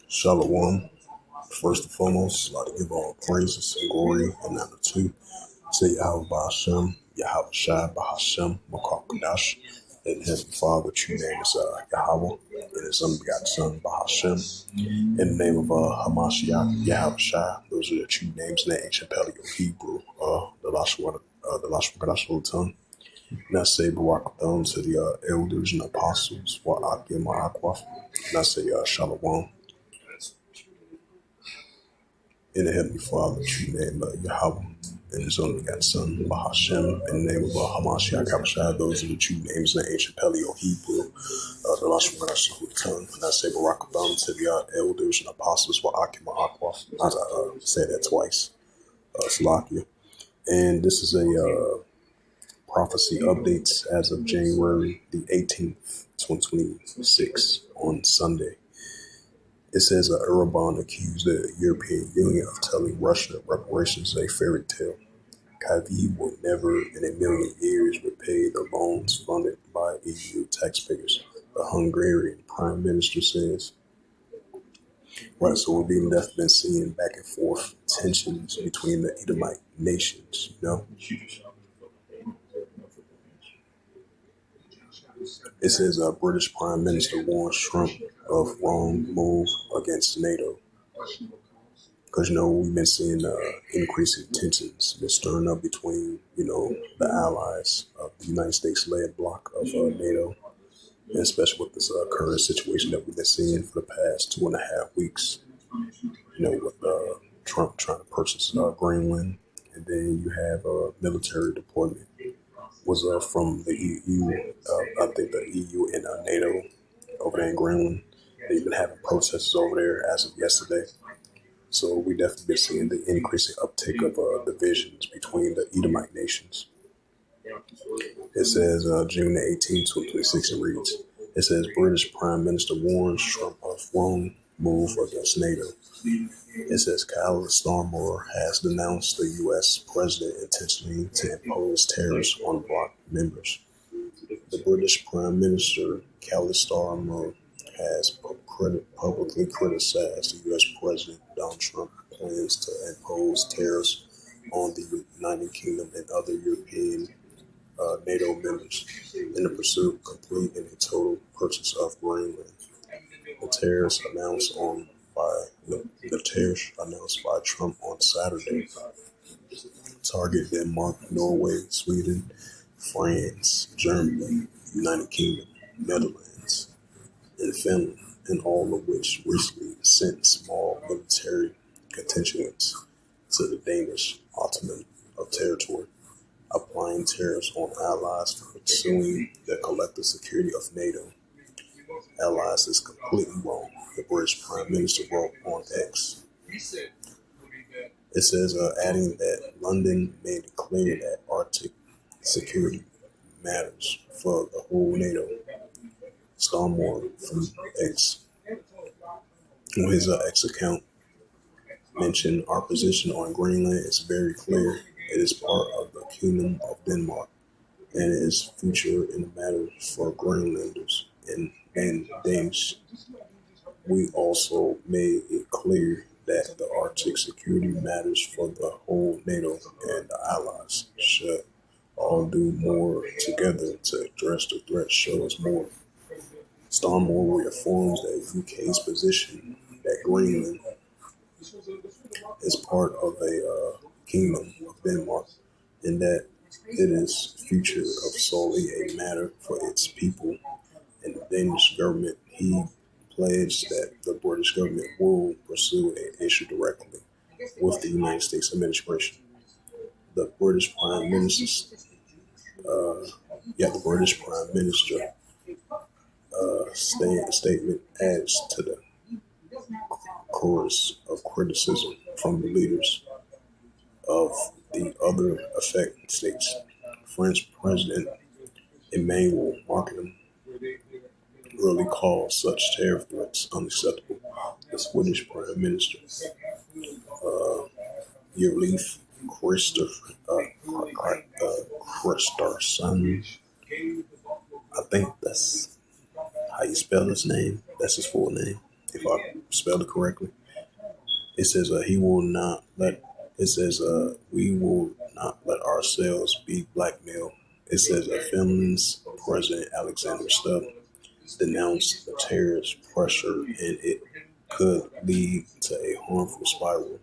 Shalom. First and foremost, I'd like to give all praises and glory and honor to Yahweh Bahashem, Yahweh Shai Bahashem, Makar Kadash, and Heavenly Father, true name is Yahweh, and His unbegotten Son Bahashem, in the name of Hamashiach, Yahweh Shai. Those are the true names in the ancient Paleo Hebrew, the Lashon Kadash tongue. And I say Barak Thon to the elders and apostles, Wa'akim Ma'akwaf, and I say Shalom. In the Heavenly Father, true name Yahweh, and His only begotten Son, Bahashem, in the name of Hamashiach, Abishai. Those are the true names in the ancient Paleo Hebrew, the Lashon Kadash tongue. And I say Barak Thon to the elders and apostles, Wa'akim Ma'akwaf. I say that twice, Salakia. And this is a prophecy updates as of January the 18th, 2026, on Sunday. It says Erdogan accused the European Union of telling Russia reparations is a fairy tale. Kyiv will never in a million years repay the loans funded by EU taxpayers, the Hungarian Prime Minister says. Right, so we've definitely been seeing back and forth tensions between the Edomite nations, you know. It says British Prime Minister warns Trump of wrong move against NATO. Because, we've been seeing increasing tensions been stirring up between, the allies of the United States-led bloc of NATO, and especially with this current situation that we've been seeing for the past 2.5 weeks, with Trump trying to purchase Greenland, and then you have military deployment was from the EU, I think the EU and NATO over there in Greenland. They've been having protests over there as of yesterday. So we definitely been seeing the increasing uptake of divisions between the Edomite nations. It says June the 18th, 2026, it reads, it says British Prime Minister warns Trump of wrong move against NATO. It says Keir Starmer has denounced the U.S. president intentionally to impose tariffs on bloc members. The British Prime Minister, Keir Starmer, has publicly criticized the U.S. President Donald Trump plans to impose tariffs on the United Kingdom and other European NATO members in the pursuit of completing a total purchase of Greenland. The tariffs announced by Trump on Saturday target Denmark, Norway, Sweden, France, Germany, United Kingdom, Netherlands, and Finland, and all of which recently sent small military contingents to the Danish Ottoman of territory, applying tariffs on allies for pursuing the collective security of NATO. Allies is completely wrong, the British Prime Minister wrote on X. It says, adding that London made it clear that Arctic security matters for the whole NATO. Starmer from X, on his X account, mentioned our position on Greenland is very clear. It is part of the Kingdom of Denmark, and it is future in the matter for Greenlanders and Danes. We also made it clear that the Arctic security matters for the whole NATO, and the allies should all do more together to address the threat shows more. Starmer reaffirms the UK's position that Greenland is part of a Kingdom of Denmark, and that it is future of solely a matter for its people and the Danish government. He pledged that the British government will pursue an issue directly with the United States administration. The British Prime Minister, statement adds to the chorus of criticism from the leaders of the other affected states. French President Emmanuel Macron really called such tariff threats unacceptable. The Swedish Prime Minister, Ulf Kristersson, think that's how you spell his name. That's his full name, if I spelled it correctly. It says he will not let. It says we will not let ourselves be blackmailed. It says Finland's President Alexander Stubb denounced the terrorist pressure, and it could lead to a harmful spiral.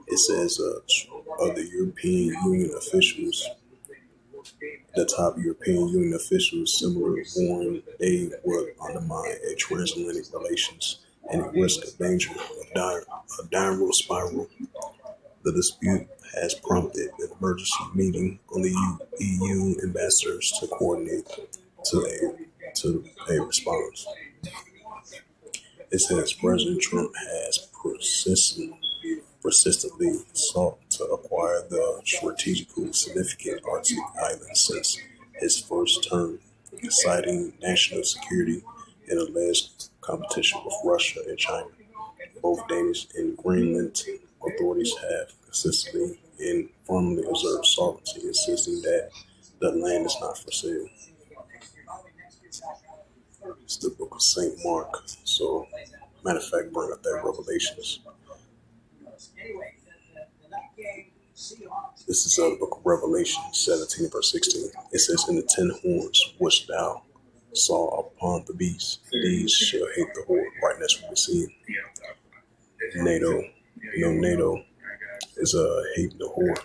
It says other European Union officials, the top European Union officials, similarly warned they would undermine a transatlantic relations and risk a danger of a downward spiral. The dispute has prompted an emergency meeting on the EU ambassadors to coordinate to a response. It says President Trump has persistently sought to acquire the strategically significant Arctic island since his first term, citing national security and alleged competition with Russia and China. Both Danish and Greenland authorities have consistently and firmly observed sovereignty, insisting that the land is not for sale. It's the book of St. Mark. So, matter of fact, bring up that Revelations. This is the book of Revelation 17, verse 16. It says, "In the 10 horns which thou saw upon the beast, these shall hate the whore." Right, that's what we see. NATO, NATO is hating the whore,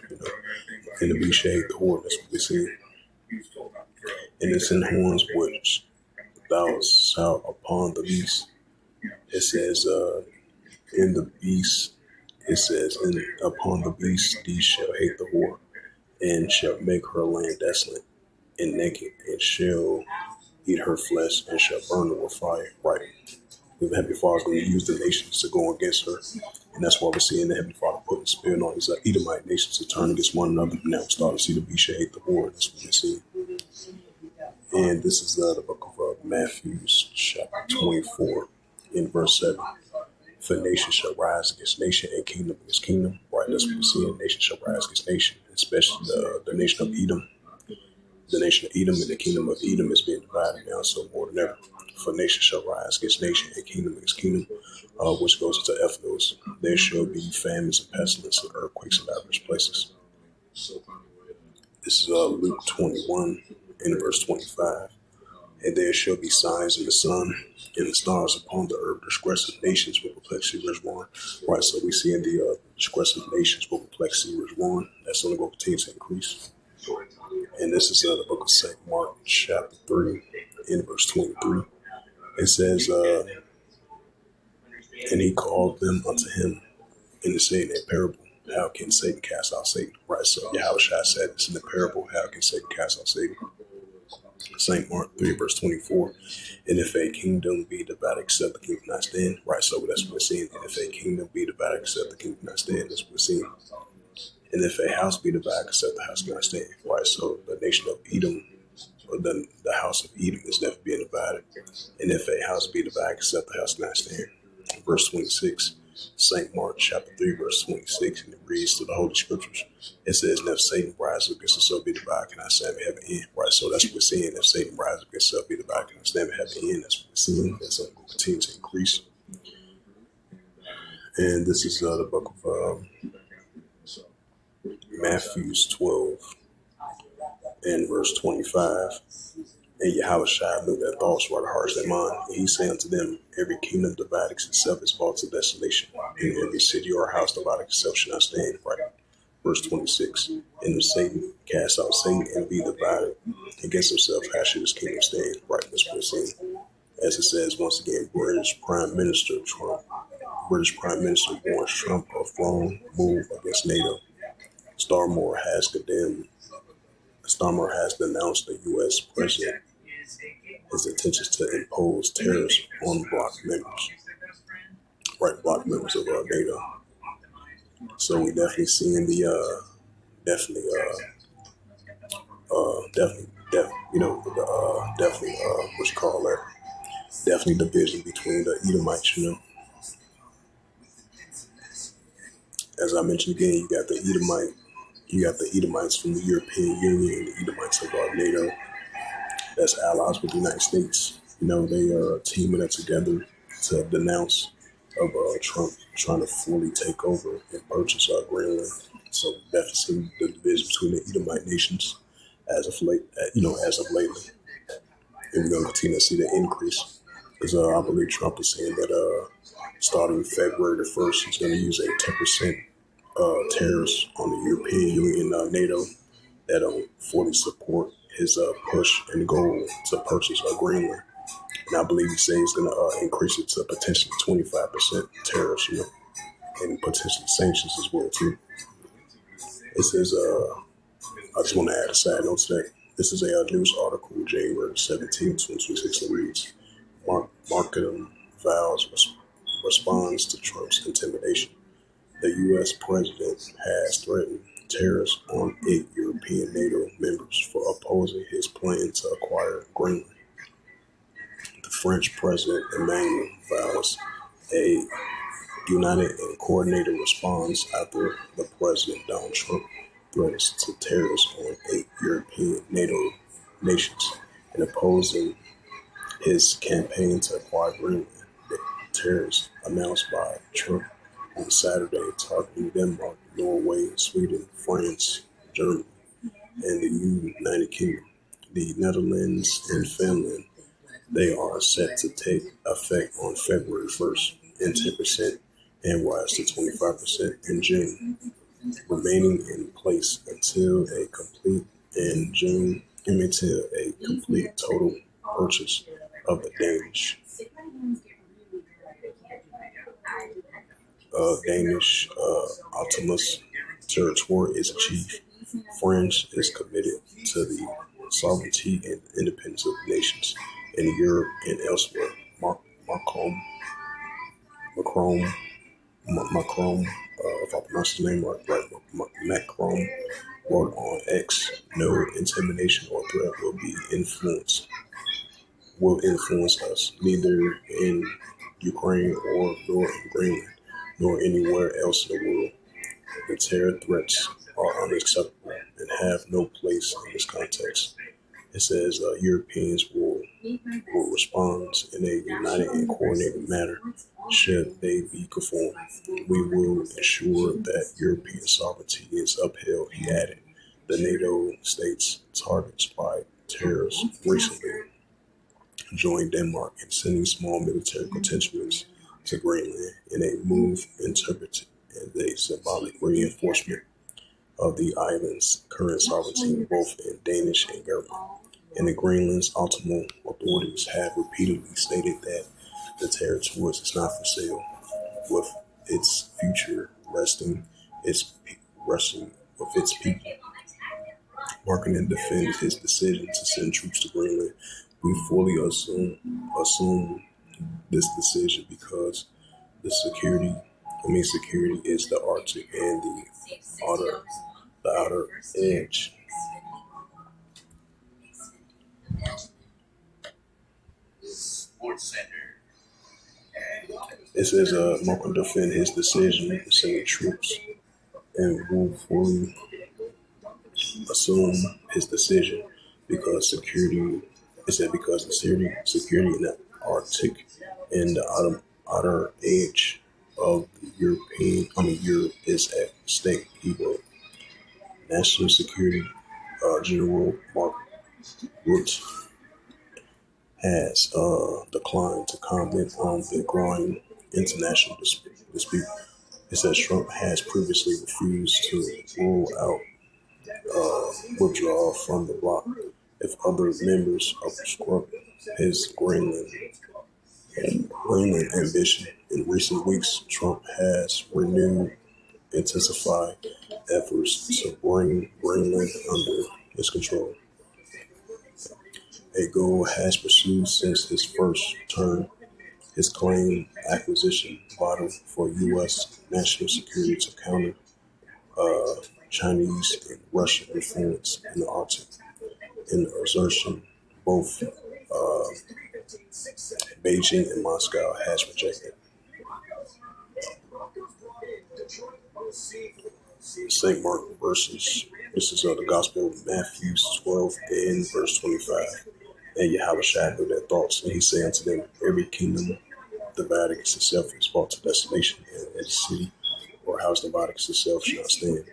and the beast shall hate the whore. That's what we see. And the 10 horns which thou saw upon the beast. It says, in the beast. It says, "And upon the beast these shall hate the whore, and shall make her land desolate and naked, and shall eat her flesh, and shall burn her with fire." Right. The Heavenly Father is going to use the nations to go against her. And that's why we're seeing the Heavenly Father putting spirit on these Edomite nations to turn against one another. Now we're starting to see the beast shall hate the whore. That's what we're seeing. And this is the book of Matthew, chapter 24, in verse 7. "For nation shall rise against nation, and kingdom against kingdom." Right, that's what we see. Nation shall rise against nation, especially the nation of Edom. The nation of Edom and the kingdom of Edom is being divided now, so more than ever. "For nation shall rise against nation, and kingdom against kingdom," which goes into Ephesus. "There shall be famines and pestilence and earthquakes in diverse places." This is Luke 21 in verse 25. "And there shall be signs in the sun and the stars upon the earth. Disgressive nations will perplexity is one." Right, so we see in the disgressive nations will perplexity is one. That's only going to continue to increase. And this is the book of St. Mark, chapter 3, in verse 23. It says, "And he called them unto him, and said in a parable, How can Satan cast out Satan?" Right, so Yahushua said it's in the parable, how can Satan cast out Satan? St. Mark 3, verse 24. "And if a kingdom be divided, except the kingdom not stand." Right, so that's what we're seeing. "And if a kingdom be divided, except the kingdom not stand," that's what we're seeing. "And if a house be divided, except the house cannot stand." Right, so the nation of Edom, or the house of Edom, is never being divided. "And if a house be divided, except the house cannot stand." Verse 26. St. Mark chapter 3, verse 26, and it reads to the Holy Scriptures. It says, "And if Satan rises against himself be divided, cannot stand but have an end." Right, so that's what we're seeing. If Satan rises against himself be divided, cannot stand but have an end. That's what we're seeing. That's going to continue to increase. And this is the book of Matthew 12 and verse 25. "And Yahushua knew their thoughts were the hearts of their mind. And he said unto them, Every kingdom divided against itself is brought to desolation, and every city or house divided against itself shall not stand." Right. Verse 26. "And if Satan cast out Satan and be divided against himself, how should his kingdom stand?" Right. That's what we're seeing. As it says once again, British Prime Minister warns Trump of wrong move against NATO. Starmer has denounced the U.S. president his intentions to impose tariffs on bloc members. Right, bloc members of NATO. So we definitely seeing the definitely division between the Edomites. As I mentioned again, you got the Edomites from the European Union, and the Edomites of NATO. that's allies with the United States. They are teaming up together to denounce of Trump trying to fully take over and purchase Greenland. So definitely the division between the Edomite nations as of late, as of lately, and we're going to continue to see the increase. Because I believe Trump is saying that starting February the 1st, he's going to use a 10% tariffs on the European Union, NATO, that fully support his push and goal to purchase Greenland. And I believe he says he's going to increase it to potentially 25% tariffs, and potentially sanctions as well too. It says, I just want to add a side note to that. This is a news article, January 17, 2026, that reads, Markham vows responds to Trump's intimidation. The U.S. president has threatened tariffs on 8 European NATO members for opposing his plan to acquire Greenland. The French President Emmanuel vows a united and coordinated response after the President Donald Trump threatens to tariffs on 8 European NATO nations and opposing his campaign to acquire Greenland. The tariffs announced by Trump on Saturday targeting Denmark, Norway, Sweden, France, Germany, and the United Kingdom, the Netherlands, and Finland. They are set to take effect on February 1st and 10% and rise to 25% in June, remaining in place until a complete total purchase of the Danish autonomous territory is achieved. France is committed to the sovereignty and independence of nations in Europe and elsewhere. Macron, if I pronounce his name right, Macron wrote on X, no intimidation or threat will influence us, neither in Ukraine nor in Greenland, nor anywhere else in the world. The terror threats are unacceptable and have no place in this context. It says Europeans will respond in a united and coordinated manner should they be conformed. We will ensure that European sovereignty is upheld, he added. The NATO states targets by terrorists recently joined Denmark in sending small military contingents to Greenland in a move interpreted as a symbolic reinforcement of the island's current sovereignty, both in Danish and German. And the Greenland's autonomous authorities have repeatedly stated that the territory is not for sale, with its future resting with its people. Markinen defends his decision to send troops to Greenland. We fully assume this decision because security is the Arctic and the outer edge. It says Markinen defend his decision to send troops and will fully assume his decision because security in the Arctic and the outer edge of Europe is at stake. He wrote. National Security General Mark Rutte has declined to comment on the growing international dispute. It says Trump has previously refused to rule out withdrawal from the bloc if other members obstruct his Greenland ambition. In recent weeks, Trump has intensified efforts to bring Greenland under his control, a goal has pursued since his first term. His claimed acquisition vital for U.S. national security to counter Chinese and Russian influence in the Arctic. In assertion, both Beijing and Moscow has rejected. St. Mark this is the Gospel of Matthew 12 and verse 25. And Yahushua knew their thoughts, and he said unto them, every kingdom divided against itself is brought to desolation, and every city or house divided against itself shall not stand.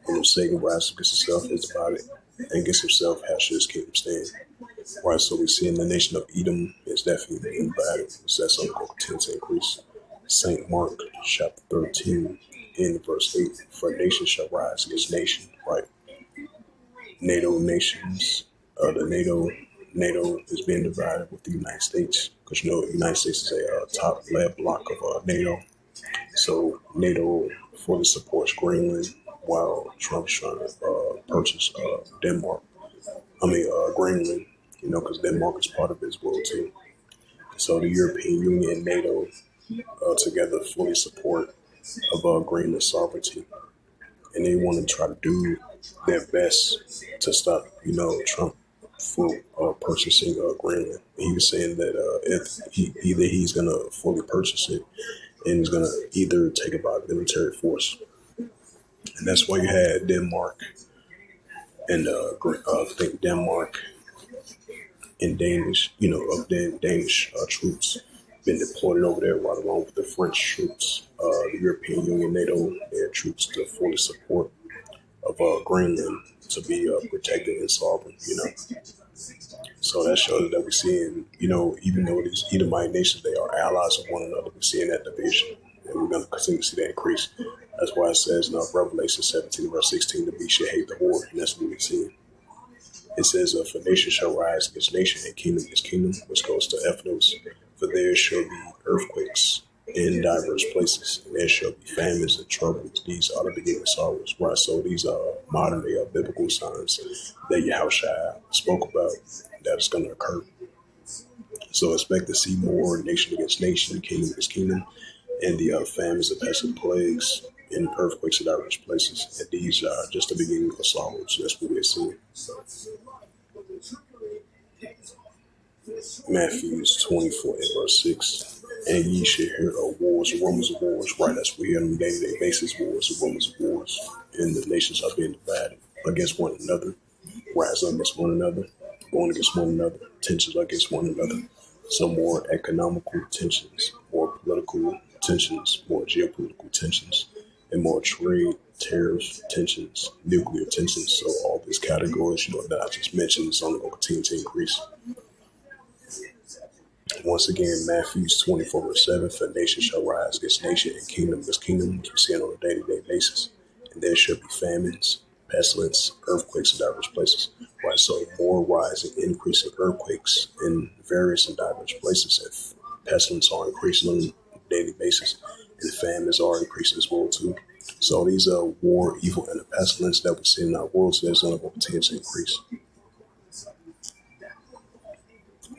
And if Satan rises against himself is divided, and against himself how should his kingdom stand? Right, so we see in the nation of Edom is definitely being divided. It says something going to tend to increase. St. Mark chapter 13 in verse 8, for nation shall rise against nation, right? NATO nations, the NATO is being divided with the United States, because you know the United States is a top led block of NATO. So NATO fully supports Greenland, while Trump's trying to purchase Denmark. Greenland, because Denmark is part of it as well too. So the European Union and NATO together fully support of Greenland's sovereignty, and they want to try to do their best to stop, Trump from purchasing Greenland. He was saying that either he's gonna fully purchase it, and he's gonna either take it by military force, and that's why you had Denmark and I think Denmark and Danish, Danish troops been deployed over there right along with the French troops, the European Union, NATO, their troops to fully support of Greenland to be protected and sovereign. So that shows that we're seeing, even though these Edomite nations, they are allies of one another, we're seeing that division. And we're going to continue to see that increase. That's why it says in Revelation 17, verse 16, the beast shall hate the whore. And that's what we're seeing. It says, for nation shall rise against nation and kingdom against kingdom, which goes to Ephesus. For there shall be earthquakes in diverse places, and there shall be famines and troubles. These are the beginning of sorrows. Right, so these are modern day biblical signs that Yahushua spoke about that is going to occur. So expect to see more nation against nation, kingdom against kingdom, and the famines and pestilent plagues and earthquakes in diverse places. And these are just the beginning of sorrows. That's what we're seeing. Matthew 24 and verse 6. And ye shall hear of wars and rumors of wars. Right, that's what we hear on a day-to-day basis, wars and rumors of wars. And the nations are being divided against one another, rising against one another, going against one another, tensions against one another. Some more economical tensions, more political tensions, more geopolitical tensions, and more trade, tariffs, tensions, nuclear tensions. So all these categories, that I just mentioned is only going to continue to increase. Once again, Matthew 24 verse 7, for nation shall rise against nation and kingdom against kingdom, which we're seeing on a day-to-day basis. And there shall be famines, pestilence, earthquakes in diverse places. Right, so more rising, increasing earthquakes in various and diverse places. If pestilence are increasing on a daily basis, and famines are increasing as well too. So these are war, evil, and the pestilence that we see in our world today is only going to continue to increase.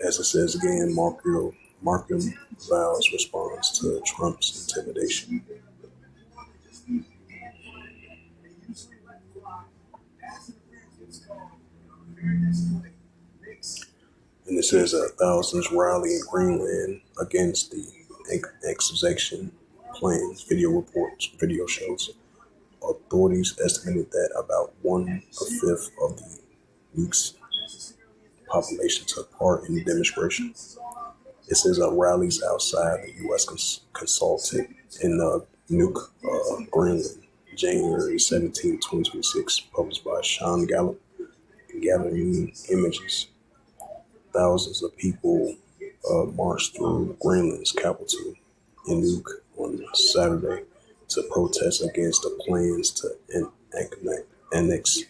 As it says again, Markham vows response to Trump's intimidation. And it says thousands rally in Greenland against the execution plans. Video reports, video shows. Authorities estimated that about 1/5 of the nukes population took part in the demonstration. It says rallies outside the U.S. consulted in Nuuk, Greenland, January 17, 2026, published by Sean Gallup, gathering images. Thousands of people marched through Greenland's capital in Nuuk on Saturday to protest against the plans to annex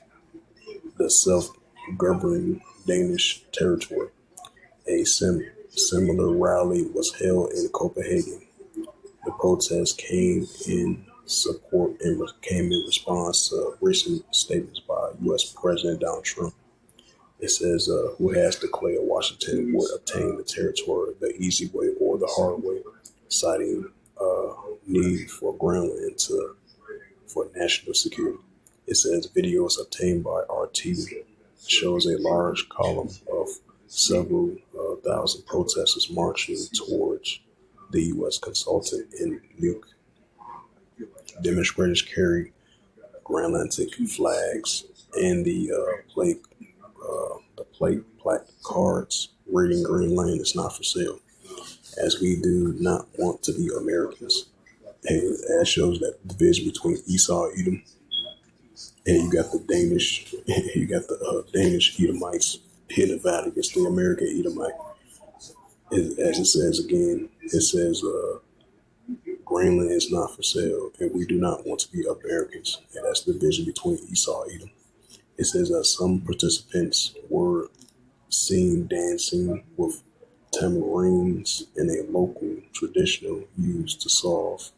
the self-governing Danish territory. A similar rally was held in Copenhagen. The protest came in response to recent statements by U.S. President Donald Trump. It says, who has declared Washington would obtain the territory the easy way or the hard way, citing need for Greenland for national security. It says videos obtained by RT shows a large column of several thousand protesters marching towards the U.S. consulate in Nuuk. Demonstrators carried Greenlandic flags and the placards reading Greenland is not for sale, as we do not want to be Americans. And that shows that division between Esau and Edom, and you got the Danish, you got the Danish Edomites hitting the valley against the American Edomite. As it says again, it says Greenland is not for sale, and we do not want to be Americans. And that's the division between Esau and Edom. It says that some participants were seen dancing with tamarines in a local traditional used to solve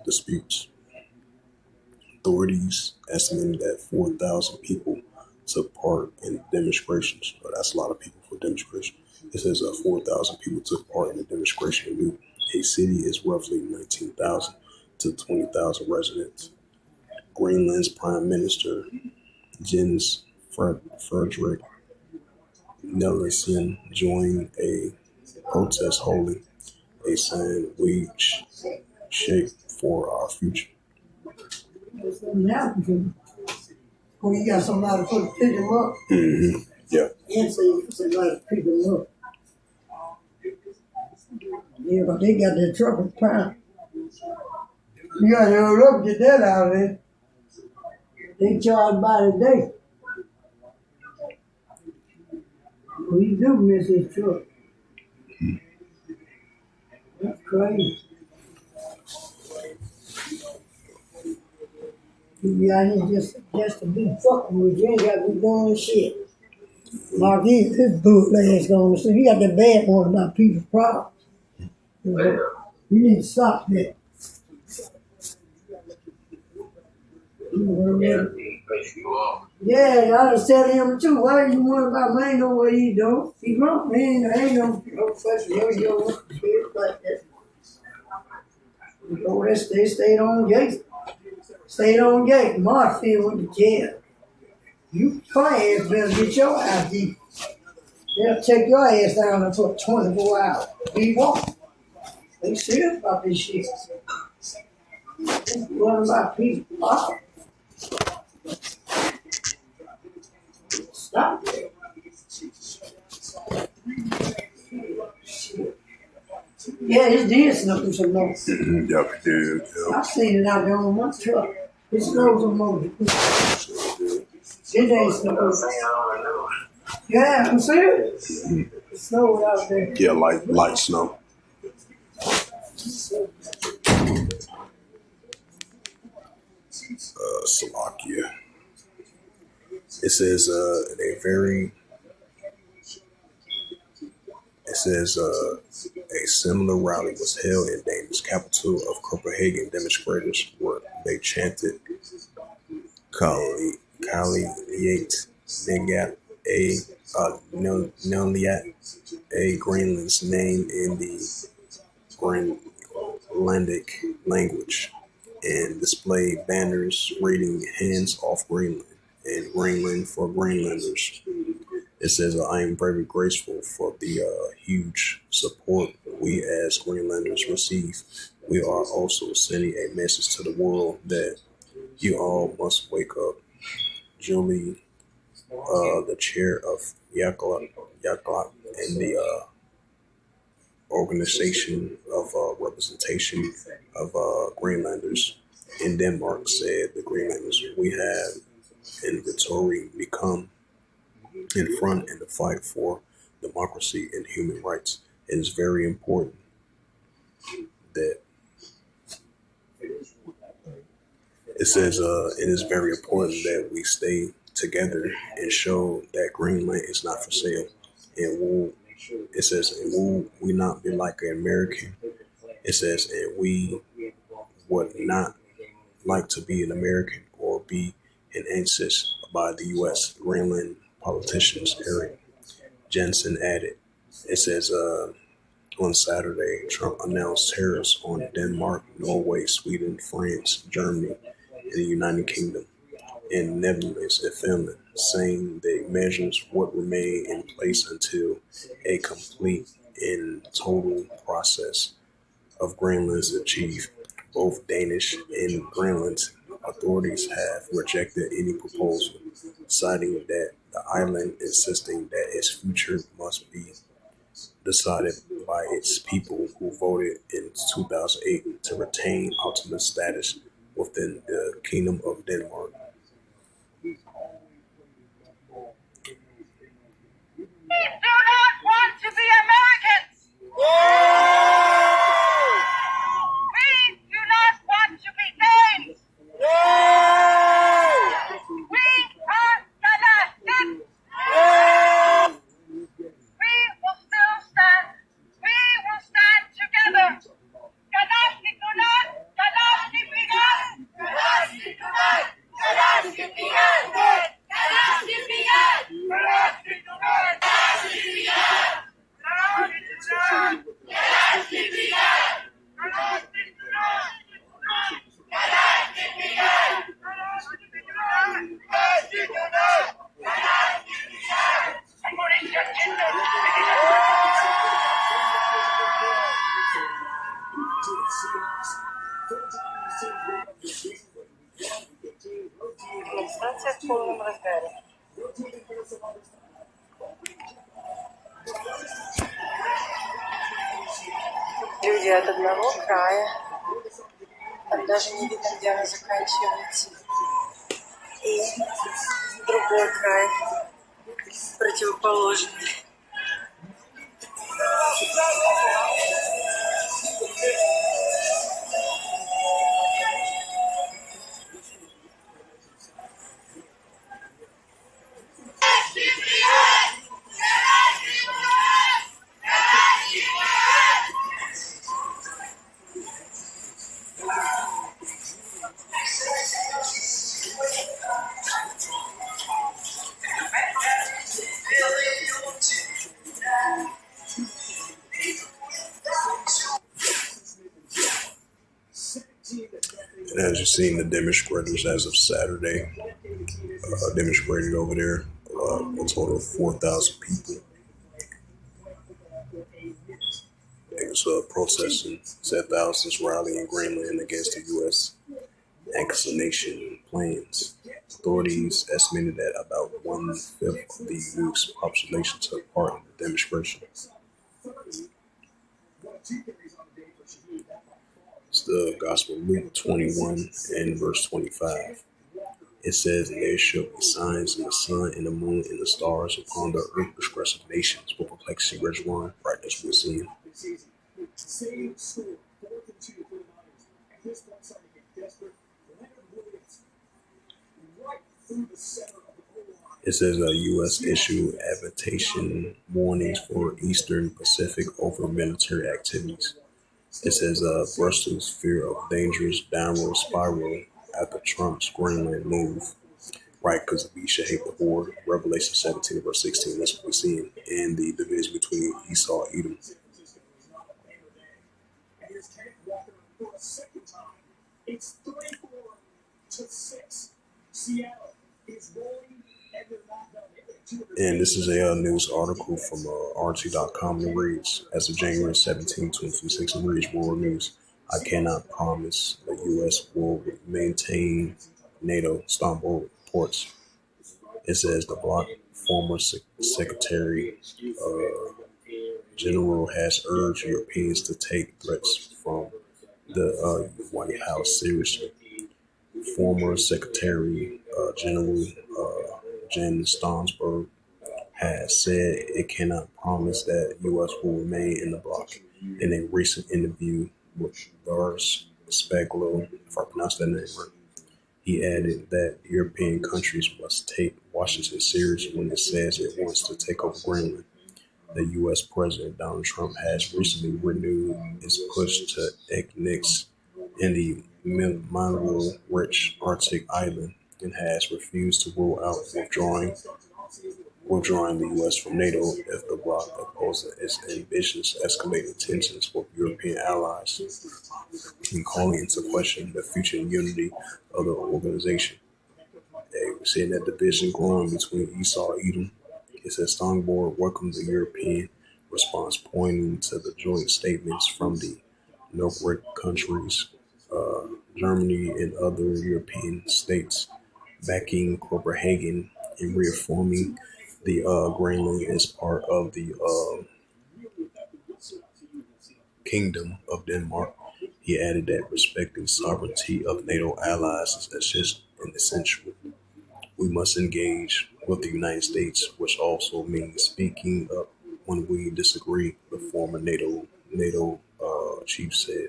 disputes. Authorities estimated that 4,000 people took part in demonstrations. But that's a lot of people for demonstration. It says 4,000 people took part in the demonstration. In a city is roughly 19,000 to 20,000 residents. Greenland's Prime Minister Jens Frederik Nielsen joined a protest holding a sign "We shape for our future." When you got somebody to pick them up, Yeah. and say somebody to pick them up. Yeah, but they got their truck pound. You got to hold up, get that out of there. They charge by the day. We do miss his truck. That's crazy. You be out here just to be fucking with you, ain't got to be doing shit. Mark, his bootleg's going to sleep. He got that bad one about people's problems. You need to stop that. Yeah, I was telling him too. Why you worry about me? Ain't know what he doing. He wrong. Ain't no fucking yo like that. You know, they stayed on gate. Stayed on gate. Marfield went to jail. You ass better get your ID. They'll take your ass down and put 24 hours. Be walking. They serious about this shit. What about people? Oh. Stop it. Yeah, it did snow through some more. Yep, it did. Yep. I seen it out there on my truck. It snows some more. It ain't snow. Yeah, I'm serious. It snowed out there. Yeah, light snow. Slovakia. It says a similar rally was held in Danish capital of Copenhagen. Demonstrators they chanted Kali Kaliat Negat Neliat a Greenland's name in the Greenlandic language, and displayed banners reading "Hands off Greenland" and "Greenland for Greenlanders." It says, "I am very grateful for the huge support we as Greenlanders receive. We are also sending a message to the world that you all must wake up." Julie, the chair of Yaklak and the Organization of Representation of Greenlanders in Denmark, said, "The Greenlanders we have in Victoria become in front in the fight for democracy and human rights. It is very important that it is very important that we stay together and show that Greenland is not for sale. And will we not be like an American?" It says, "And we would not like to be an American or be an ancestor by the U.S. Greenland politicians." Eric Jensen added. It says, on Saturday, Trump announced tariffs on Denmark, Norway, Sweden, France, Germany, and the United Kingdom, and Netherlands and Finland, saying the measures would remain in place until a complete and total process of Greenland is achieved. Both Danish and authorities have rejected any proposal, citing that the island insisting that its future must be decided by its people who voted in 2008 to retain ultimate status within the Kingdom of Denmark. We do not want to be Americans. We do not want to be Danes. We are Galactic. We will still stand. We will stand together. Galactic unite. Galactic unite. Galactic unite. Galactic unite. Galactic unite. Galactic unite. Станция в полном разгаре. Люди от одного края, там даже не видно, где она заканчивается, и другой край, противоположный. And as you've seen, the demonstrators as of Saturday demonstrated over there a total of 4,000 people. It was protesting, said thousands rallying in Greenland against the U.S. annexation plans. Authorities estimated that about 1/5 of the U.S. population took part in the demonstration. It's the Gospel of Luke 21 and verse 25. It says, "And there shall be signs in the sun, and the moon, and the stars upon the earth, distress of nations, with perplexity, Rejuan," right as we're seeing. It says U.S. issue aviation warnings for Eastern Pacific over military activities. It says Brussels' fear of dangerous downward spiral after Trump's Greenland move. Right, because we should hate the war. Revelation 17, verse 16, that's what we're seeing. And the division between Esau and Edom. It's 34-6. Seattle is rolling, and they're not done. And this is a news article from RT.com. It reads, as of January 17, 2026, it reads World News. I cannot promise the U.S. will maintain NATO Istanbul reports. It says the bloc former Secretary General has urged Europeans to take threats from the White House seriously. Former Secretary General Jens Stoltenberg has said it cannot promise that U.S. will remain in the bloc. In a recent interview with Lars Speglo, if I pronounced that name right, he added that European countries must take Washington seriously when it says it wants to take over Greenland. The U.S. President Donald Trump has recently renewed his push to annex in the mineral-rich Arctic island and has refused to rule out withdrawing the U.S. from NATO if the bloc opposes its ambitious escalating tensions with European allies and calling into question the future unity of the organization. We're seeing that division growing between Esau and Edom. It says Stoltenberg welcomed the European response, pointing to the joint statements from the Nordic countries, Germany, and other European states backing Copenhagen and reaffirming the Greenland as part of the Kingdom of Denmark. He added that respecting sovereignty of NATO allies is just an essential. We must engage with the United States, which also means speaking up when we disagree. The former NATO chief said.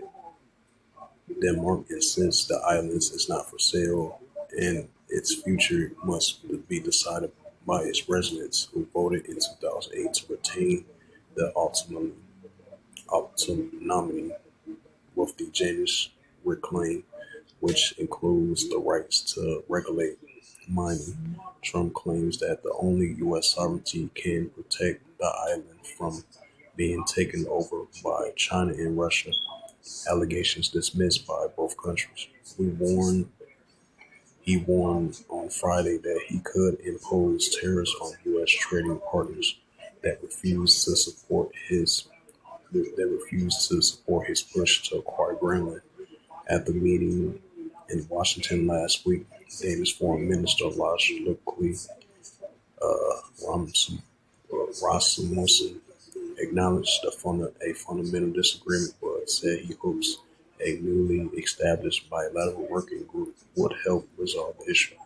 Denmark insists the islands is not for sale, and its future must be decided by its residents who voted in 2008 to retain the autonomy with the Danish reclaim, which includes the rights to regulate mining. Trump claims that the only U.S. sovereignty can protect the island from being taken over by China and Russia, allegations dismissed by both countries. He warned on Friday that he could impose tariffs on U.S. trading partners that refuse to support his push to acquire Greenland. At the meeting in Washington last week, Danish Foreign Minister Lars Løkke Rasmussen acknowledged a fundamental disagreement, but said he hopes a newly established bilateral working group would help resolve the issue.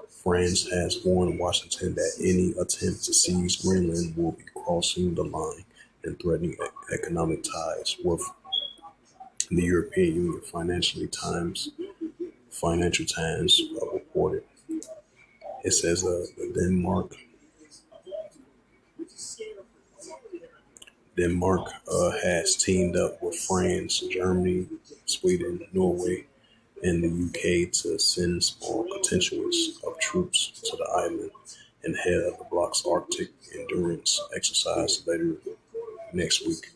France has warned Washington that any attempt to seize Greenland will be crossing the line and threatening economic ties with the European Union. Financial Times reported. It says Denmark has teamed up with France, Germany, Sweden, Norway, and the UK to send small contingents of troops to the island and head of the bloc's Arctic endurance exercise later next week.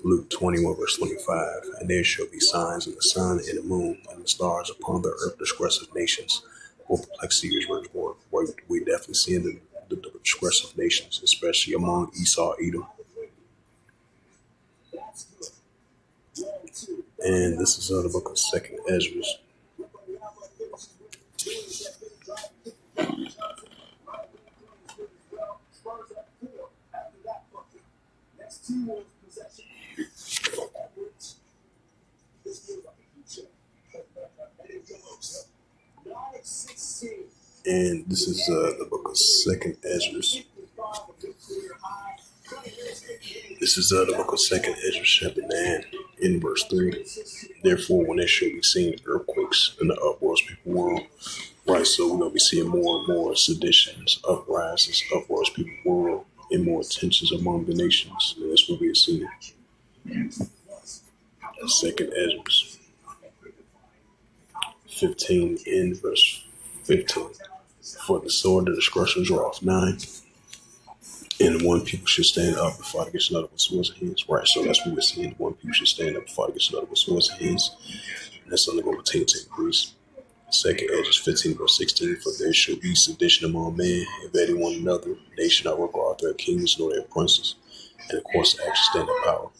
Luke 21, verse 25, and there shall be signs in the sun and the moon and the stars upon the earth, disgressive nations will perplex years where we definitely seeing the disgressive nations, especially among Esau, Edom. And this is the book of Second Ezra. And this is the book of Second Ezra. This is the book of Second Ezra, chapter 9, in verse 3. Therefore, when there shall be seen earthquakes in the upwards people world, right? So we're gonna be seeing more and more seditions, uprisings, upwards people world, and more tensions among the nations. And that's what we're seeing. Second Ezra 15 in verse 15. For the sword of destruction draweth nigh, and one people should stand up and fight against another with swords and hands. Right, so that's what we're seeing. One people should stand up and fight against another with swords and hands. And that's only going to continue to increase. Second Ezra 15 verse 16. For there shall be sedition among men, invading one another. They shall not regard their kings nor their princes, and of course action stand in power.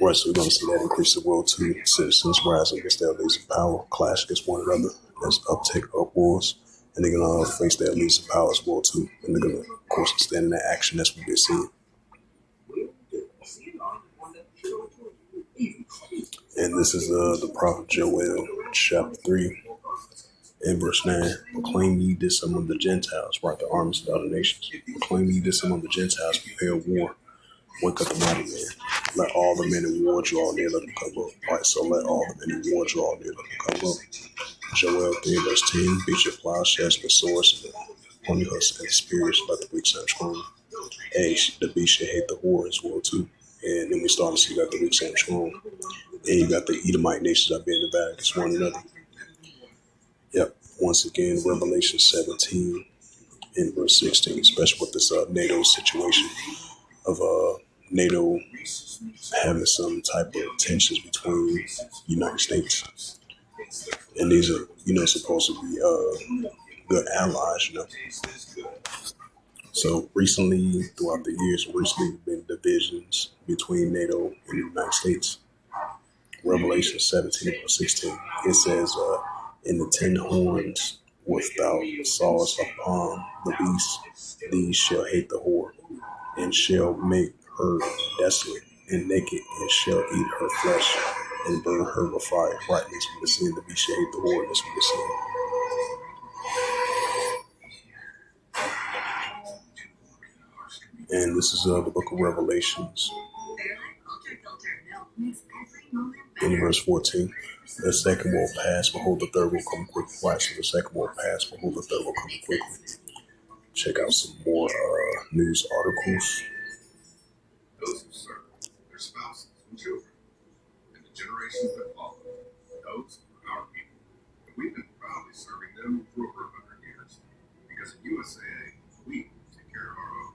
Right, so we're going to see that increase as well too. Citizens rise against their leaders of power, clash against one another. There's uptake of wars, and they're going to face their leaders of power as well too. And they're going to, of course, stand in that action. That's what we're seeing. And this is the prophet Joel, chapter 3, and verse 9. Proclaim ye this among the Gentiles, right, the armies of the other nations. Proclaim ye this among the Gentiles, prepare war. Wake up the mighty man. Let all the men in war draw near, let them come up. Right, so let all the men in war draw near, let them come up. Joel 3, verse 10. Beat your plowshares with swords and pony husks and spears, let the weak sound strong. Hey, the beast should hate the whore as well too. And then we start to see that the weak sound strong. And you got the Edomite nations that being divided against one another. Yep. Once again, Revelation 17 and verse 16, especially with this NATO situation of NATO having some type of tensions between the United States. And these are, supposed to be good allies, So recently, throughout the years, recently been divisions between NATO and the United States. Revelation 17:16. It says, "In the 10 horns which thou sawest upon the beast, these shall hate the whore, and shall make her desolate and naked, and shall eat her flesh, and burn her with fire." Right, that's what it's saying. The beast shall hate the whore. That's what it's saying. And this is the book of Revelations, in verse 14. The second will pass, behold, the third will come quickly. Right, so the second will pass, behold, the third will come quickly. Check out some more news articles. Those who serve their spouses and children, and the generations that follow, those are our people. And we've been proudly serving them for over 100 years. Because at USAA, we take care of our own.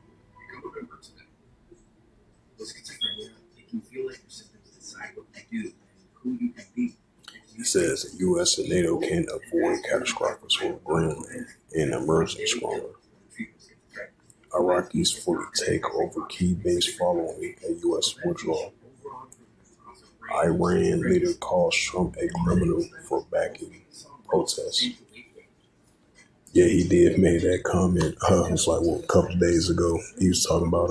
Become a member today. Schizophrenia, it can feel like your symptoms decide what you do and who you can be. It says the U.S. and NATO can avoid catastrophic for Greenland and emerging stronger. Iraqis fully take over key base following a U.S. withdrawal. Iran leader calls Trump a criminal for backing protests. Yeah, he did make that comment. It was like a couple of days ago. He was talking about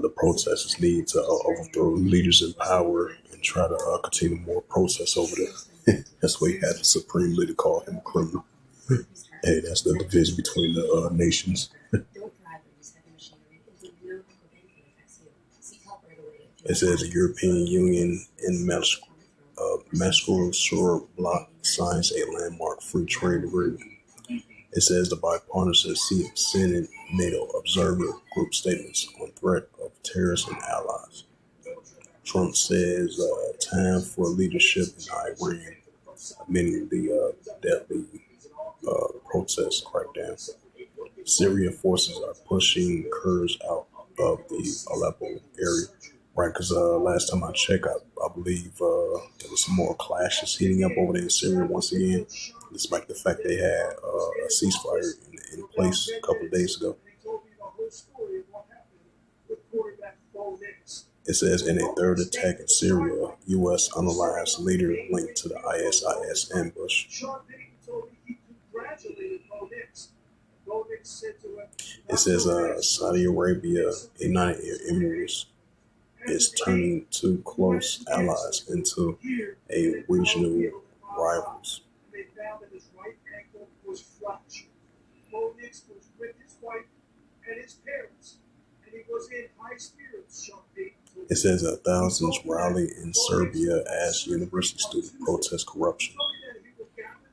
the protesters need to overthrow leaders in power and try to continue more protests over there. That's why he had the supreme leader call him a criminal. Hey, that's the division between the nations. It says the European Union and Mercosur bloc signs a landmark free trade agreement. It says the bipartisan Senate NATO observer group statements on threat of terrorists and allies. Trump says time for leadership in Iran, meaning the deadly protest crackdown. Syrian forces are pushing Kurds out of the Aleppo area. Right, because last time I checked, I believe there was some more clashes heating up over there in Syria once again, despite the fact they had a ceasefire in place a couple of days ago. It says in a third attack in Syria, U.S. unallied leader linked to the ISIS ambush. It says Saudi Arabia, United Arab Emirates, is turning two close allies into a regional rivals. It says thousands rally in Serbia as university students protest corruption.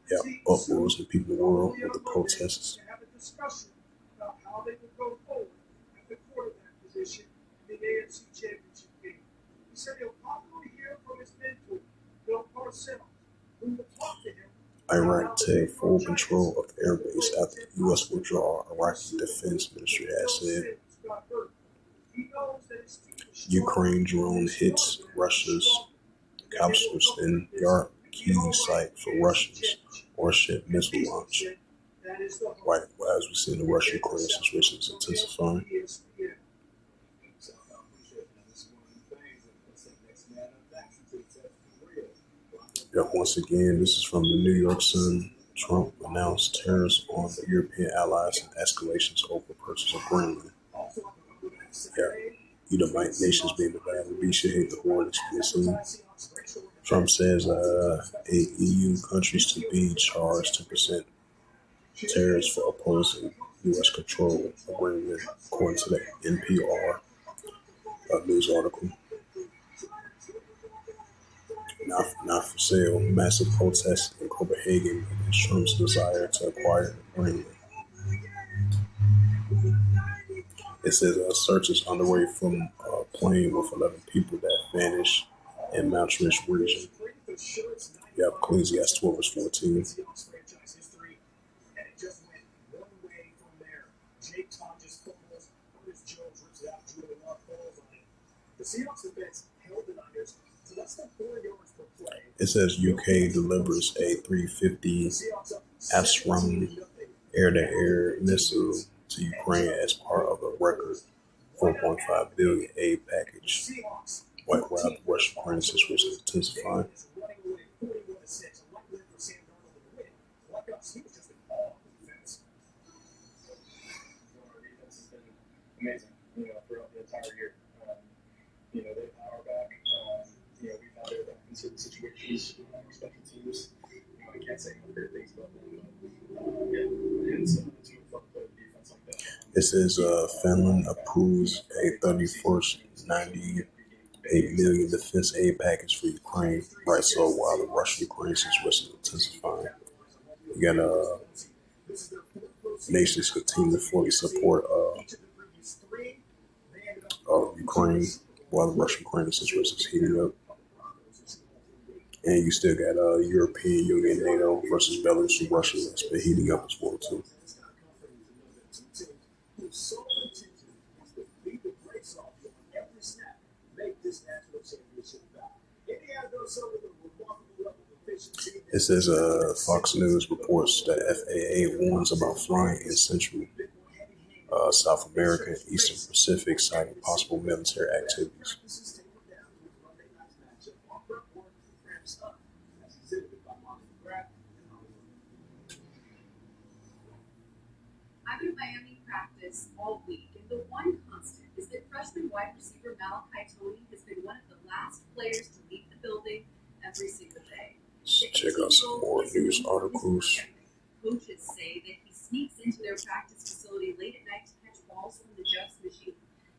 Yeah, uproars in people in the world with the protests. Iraq take full control of the airbase after the U.S. withdrawal, Iraqi Defense Ministry has said. Ukraine drone hits Russia's Kapustin Yar key site for Russia's warship missile launch. Right, as we see, the Russia-Ukraine situation is intensifying. Yeah, once again, this is from the New York Sun. Trump announced tariffs on the European allies and escalations over purchase of Greenland. Yeah, Edomite nations being the bad the beast should hate the war that's being seen. Trump says EU countries to be charged 10% tariffs for opposing U.S. control of Greenland, according to the NPR news article. Not for sale. Massive protests in Copenhagen against Trump's desire to acquire Greenland. It says a search is underway from a plane with 11 people that vanished in Mountainous region. Yep, Ecclesiastes 12 verse 14. It says UK delivers a 350 Astram air-to-air missile to Ukraine as part of a record 4.5 billion aid package, while the Russian crisis was intensifying. Amazing, throughout the entire year. They power back. We've had their back in certain situations, special teams. I can't say enough great things about them, but yeah, it's fun to play defense like that. It says Finland approves a 31st 98 million defense aid package for Ukraine. Right, so while the Russia-Ukraine situation is intensifying, we got nations continue to fully support Ukraine while the Russia-Ukraine situation is heating up. And you still got European Union, NATO versus Belarus and Russia that's been heating up as well too. It says Fox News reports that FAA warns about flying in Central, South America, and Eastern Pacific, citing possible military activities. I've been at Miami practice all week, and the one constant is that freshman wide receiver Malachi Tony has been one of the last players to leave the building every single day. Let's check out some more news articles. Coaches say that he sneaks into their practice facility late at night to catch balls from the Jets machine.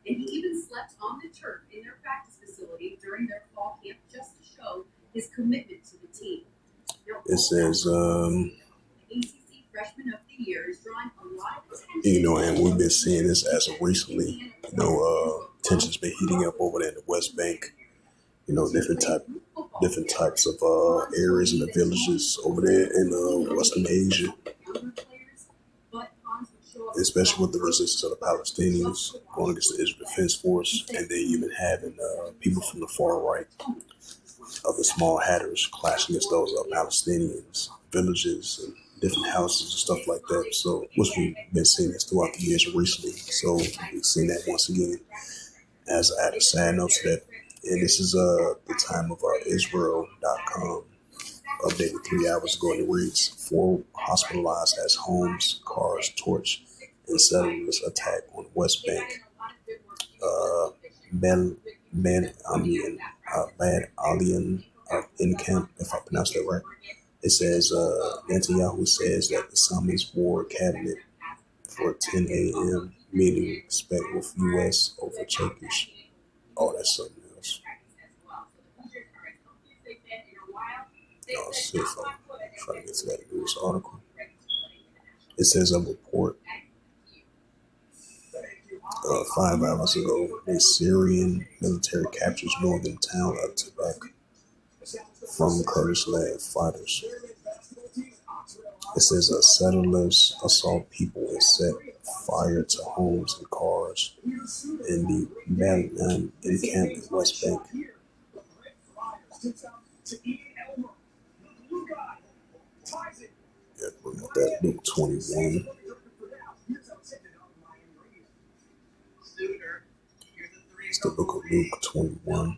And he even slept on the turf in their practice facility during their fall camp just to show his commitment to the team. It says, ACC Freshman of the Year is drawing a lot of attention. And we've been seeing this as of recently. Tensions been heating up over there in the West Bank. Different types of areas and the villages over there in Western Asia, especially with the resistance of the Palestinians going against the Israel Defense Force, and then even having people from the far right of the small hatters clashing against those Palestinians, villages, and different houses and stuff like that. So, which we've been seeing this throughout the years recently. So, we've seen that once again. As I add a side note to that, and this is the time of Israel.com updated 3 hours ago, and it reads 4 hospitalized as homes, cars torched, and settlers attack on the West Bank. Bad Alian in camp, if I pronounced that right. It says Netanyahu says that the summons board cabinet for a 10 a.m. meeting expect with U.S. over Turkish. Oh, that's something else. I'll see if I'm trying to get to that news article. It says a report 5 hours ago, a Syrian military captures northern town of Tabak from Kurdish-led fighters. It says settlers assault people and set fire to homes and cars in the Madman encampment West Bank. Yeah, bring up that Luke 21. It's the book of Luke 21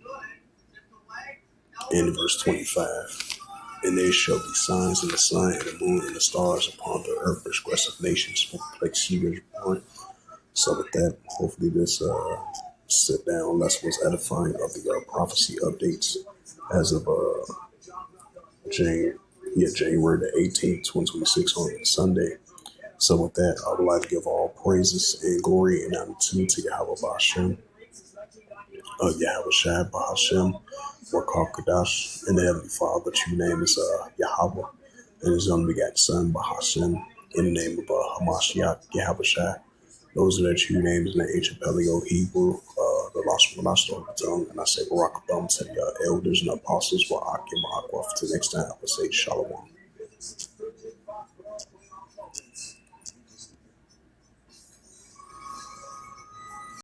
and verse 25. And there shall be signs in the sun and the moon and the stars upon the earth. Transgressive nations will place you born. So with that, hopefully this sit down lesson was edifying of the prophecy updates as of January the 18th, 2026 on Sunday. So with that, I would like to give all praises and glory and honor to Yahweh B'Hashem, Yahweh Shai B'Hashem, Wakar Kadash, and the Heavenly Father, true name is Yahweh, and His only begotten Son B'Hashem, in the name of Hamashiach, Yahweh Shai. Those are the true names in the ancient Paleo Hebrew, the lost from the lost on the tongue. And I say Barak Abam to the elders and apostles, Wa'akim Ma'akwaf. Till next time, I would say Shalom.